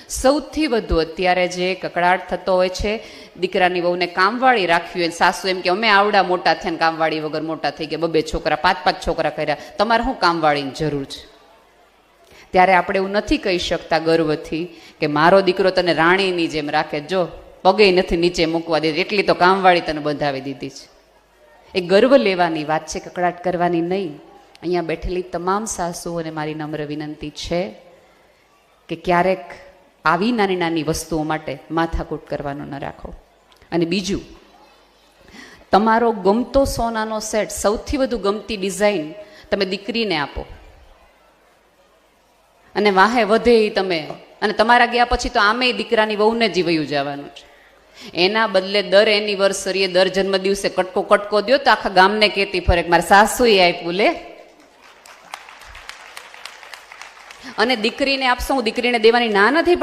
સૌથી વધુ અત્યારે જે કકડાટ થતો હોય છે, દીકરાની વહુને કામવાળી રાખવી હોય, સાસુ એમ કે અમે આવડા મોટા થયા ને કામવાળી વગર મોટા થઈ ગયા, 2 છોકરા 5 છોકરા કર્યા, તમારે શું કામવાળીની જરૂર છે? ત્યારે આપણે એવું નથી કહી શકતા ગર્વથી કે મારો દીકરો તને રાણીની જેમ રાખે, જો પગે નથી નીચે મૂકવા દે, એટલી તો કામવાળી તને બંધાવી દીધી છે. એ ગર્વ લેવાની વાત છે, કકડાટ કરવાની નહીં. અહીંયા બેઠેલી તમામ સાસુઓને મારી નમ્ર વિનંતી છે કે ક્યારેક આવી નાની નાની વસ્તુઓ માટે માથાકૂટ કરવાનું ન રાખો. અને બીજું, તમારો ગમતો સોનાનો સેટ, સૌથી વધુ ગમતી ડિઝાઇન તમે દીકરીને આપો અને વાહે વધે એ તમે, અને તમારા ગયા પછી તો આમે દીકરાની વહુને જ વયું જવાનું છે. એના બદલે દર એનિવર્સરીએ, દર જન્મદિવસે કટકો કટકો દો તો આખા ગામને કહેતી ફરે મારા સાસુએ આપ્યું લે. અને દીકરીને આપશો, હું દીકરીને દેવાની ના નથી